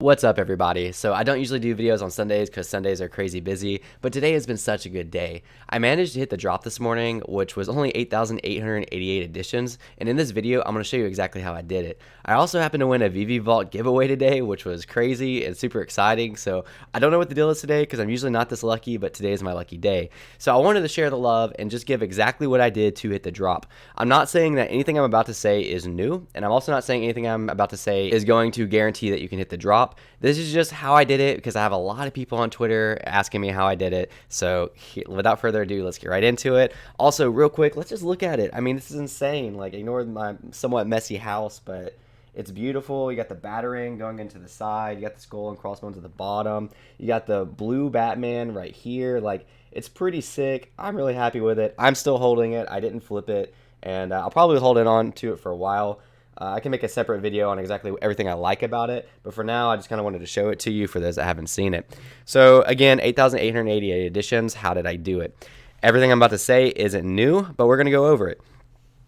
What's up, everybody? So I don't usually do videos on Sundays because Sundays are crazy busy, but today has been such a good day. I managed to hit the drop this morning, which was only 8,888 editions, and in this video, I'm going to show you exactly how I did it. I also happened to win a Veve Vault giveaway today, which was crazy and super exciting, so I don't know what the deal is today because I'm usually not this lucky, but today is my lucky day. So I wanted to share the love and just give exactly what I did to hit the drop. I'm not saying that anything I'm about to say is new, and I'm also not saying anything I'm about to say is going to guarantee that you can hit the drop. This is just how I did it because I have a lot of people on Twitter asking me how I did it. So without further ado, let's get right into it. Also, real quick, let's just look at it. I mean, this is insane. Like, ignore my somewhat messy house, but it's beautiful. You got the battering going into the side. You got the skull and crossbones at the bottom. You got the blue Batman right here. Like, it's pretty sick. I'm really happy with it. I'm still holding it. I didn't flip it, and I'll probably hold it on to it for a while. I can make a separate video on exactly everything I like about it, but for now, I just kind of wanted to show it to you for those that haven't seen it. So again, 8,888 editions. How did I do it? Everything I'm about to say isn't new, but we're going to go over it.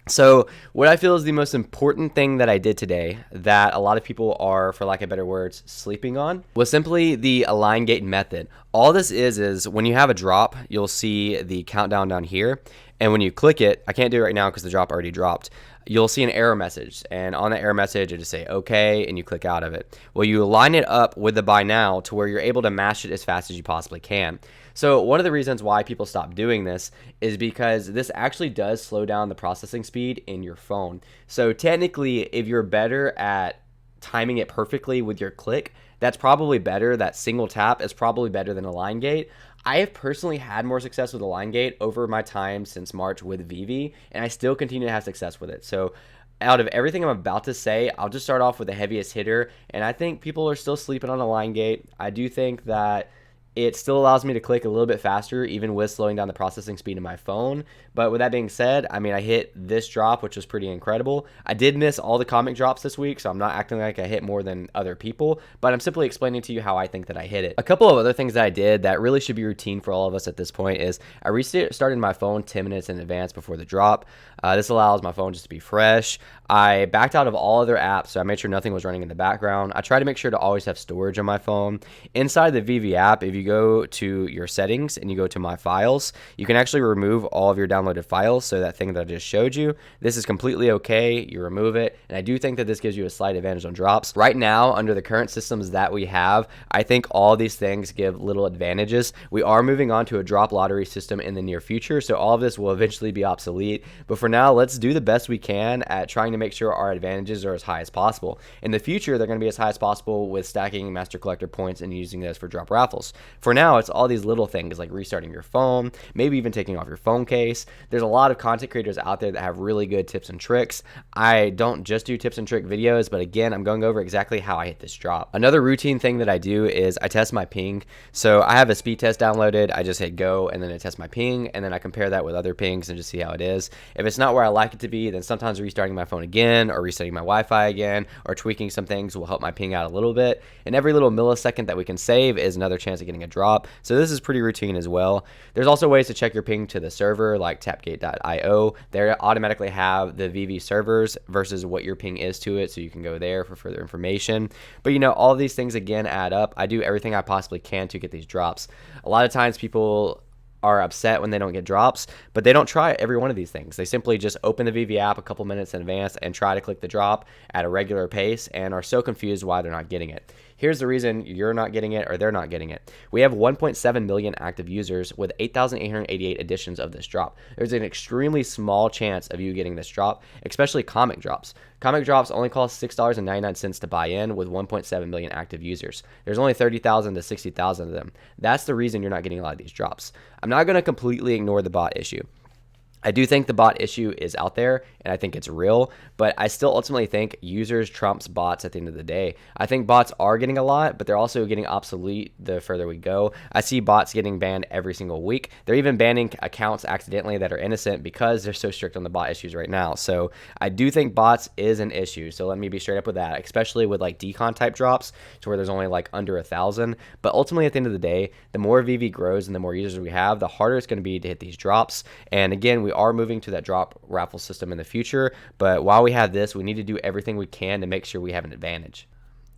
So what I feel is the most important thing that I did today that a lot of people are, for lack of better words, sleeping on was simply the align gate method. All this is when you have a drop, you'll see the countdown down here. And when you click it, I can't do it right now because the drop already dropped. You'll see an error message, and on the error message, it just say okay, and you click out of it. Well, you line it up with the buy now to where you're able to mash it as fast as you possibly can. So one of the reasons why people stop doing this is because this actually does slow down the processing speed in your phone. So technically, if you're better at timing it perfectly with your click, that's probably better. That single tap is probably better than a line gate. I have personally had more success with the line gate over my time since March with Veve, and I still continue to have success with it. So out of everything I'm about to say, I'll just start off with the heaviest hitter, and I think people are still sleeping on the line gate. I do think that it still allows me to click a little bit faster, even with slowing down the processing speed of my phone. But with that being said, I mean, I hit this drop, which was pretty incredible. I did miss all the comic drops this week, so I'm not acting like I hit more than other people, but I'm simply explaining to you how I think that I hit it. A couple of other things that I did that really should be routine for all of us at this point is I restarted my phone 10 minutes in advance before the drop. This allows my phone just to be fresh. I backed out of all other apps, so I made sure nothing was running in the background. I try to make sure to always have storage on my phone. Inside the Veve app, if you go to your settings and you go to my files, you can actually remove all of your downloaded files. So that thing that I just showed you, this is completely okay. You remove it, and I do think that this gives you a slight advantage on drops. Right now, under the current systems that we have, I think all these things give little advantages. We are moving on to a drop lottery system in the near future, so all of this will eventually be obsolete. But for now, let's do the best we can at trying to make sure our advantages are as high as possible. In the future, they're going to be as high as possible with stacking Master Collector points and using those for drop raffles. For now, it's all these little things like restarting your phone, maybe even taking off your phone case. There's a lot of content creators out there that have really good tips and tricks. I don't just do tips and trick videos, but again, I'm going over exactly how I hit this drop. Another routine thing that I do is I test my ping. So I have a speed test downloaded. I just hit go and then it tests my ping, and then I compare that with other pings and just see how it is. If it's not where I like it to be, then sometimes restarting my phone again or resetting my Wi-Fi again or tweaking some things will help my ping out a little bit. And every little millisecond that we can save is another chance of getting a drop. So this is pretty routine as well. There's also ways to check your ping to the server like tapgate.io. They automatically have the Veve servers versus what your ping is to it, so you can go there for further information. But you know, all of these things again add up. I do everything I possibly can to get these drops. A lot of times people are upset when they don't get drops, but they don't try every one of these things. They simply just open the Veve app a couple minutes in advance and try to click the drop at a regular pace and are so confused why they're not getting it. Here's the reason you're not getting it or they're not getting it. We have 1.7 million active users with 8,888 editions of this drop. There's an extremely small chance of you getting this drop, especially comic drops. Comic drops only cost $6.99 to buy in with 1.7 million active users. There's only 30,000 to 60,000 of them. That's the reason you're not getting a lot of these drops. I'm not going to completely ignore the bot issue. I do think the bot issue is out there, and I think it's real, but I still ultimately think users trumps bots at the end of the day. I think bots are getting a lot, but they're also getting obsolete the further we go. I see bots getting banned every single week. They're even banning accounts accidentally that are innocent because they're so strict on the bot issues right now. So I do think bots is an issue, so let me be straight up with that, especially with like decon type drops to where there's only like under 1,000. But ultimately at the end of the day, the more Veve grows and the more users we have, the harder it's going to be to hit these drops. And again, we are moving to that drop raffle system in the future, but while we have this, we need to do everything we can to make sure we have an advantage.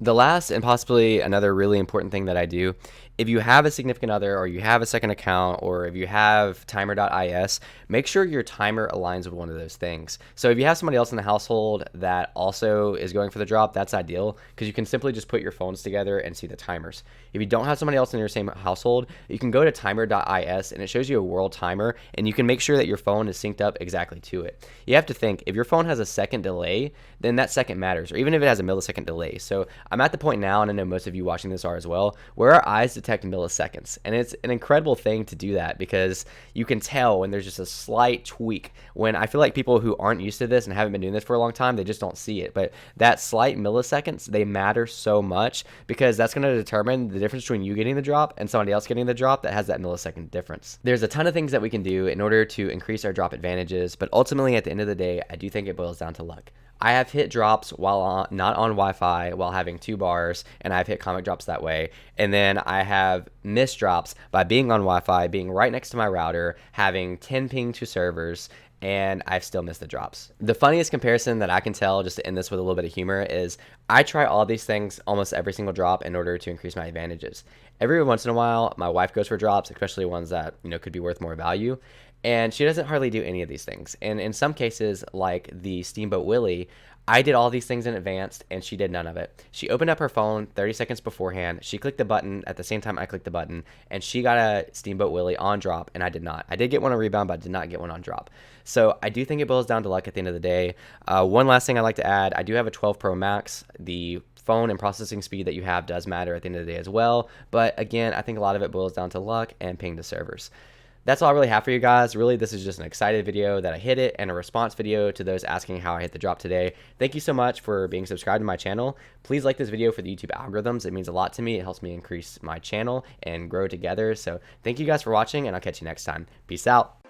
The last and possibly another really important thing that I do, if you have a significant other or you have a second account or if you have timer.is, make sure your timer aligns with one of those things. So if you have somebody else in the household that also is going for the drop, that's ideal because you can simply just put your phones together and see the timers. If you don't have somebody else in your same household, you can go to timer.is and it shows you a world timer and you can make sure that your phone is synced up exactly to it. You have to think, if your phone has a second delay, then that second matters, or even if it has a millisecond delay. So I'm at the point now, and I know most of you watching this are as well, where our eyes detect milliseconds. And it's an incredible thing to do that because you can tell when there's just a slight tweak. When I feel like people who aren't used to this and haven't been doing this for a long time, they just don't see it. But that slight milliseconds, they matter so much because that's going to determine the difference between you getting the drop and somebody else getting the drop that has that millisecond difference. There's a ton of things that we can do in order to increase our drop advantages, but ultimately at the end of the day, I do think it boils down to luck. I have hit drops while not on Wi-Fi while having 2 bars, and I've hit comic drops that way. And then I have missed drops by being on Wi-Fi, being right next to my router, having 10 ping to servers, and I've still missed the drops. The funniest comparison that I can tell, just to end this with a little bit of humor, is I try all these things almost every single drop in order to increase my advantages. Every once in a while, my wife goes for drops, especially ones that, could be worth more value. And she doesn't hardly do any of these things. And in some cases, like the Steamboat Willie, I did all these things in advance and she did none of it. She opened up her phone 30 seconds beforehand. She clicked the button at the same time I clicked the button, and she got a Steamboat Willie on drop, and I did not. I did get one on rebound, but I did not get one on drop. So I do think it boils down to luck at the end of the day. One last thing I'd like to add, I do have a 12 Pro Max. The phone and processing speed that you have does matter at the end of the day as well. But again, I think a lot of it boils down to luck and ping to servers. That's all I really have for you guys. Really, this is just an excited video that I hit it and a response video to those asking how I hit the drop today. Thank you so much for being subscribed to my channel. Please like this video for the YouTube algorithms. It means a lot to me. It helps me increase my channel and grow together. So thank you guys for watching, and I'll catch you next time. Peace out.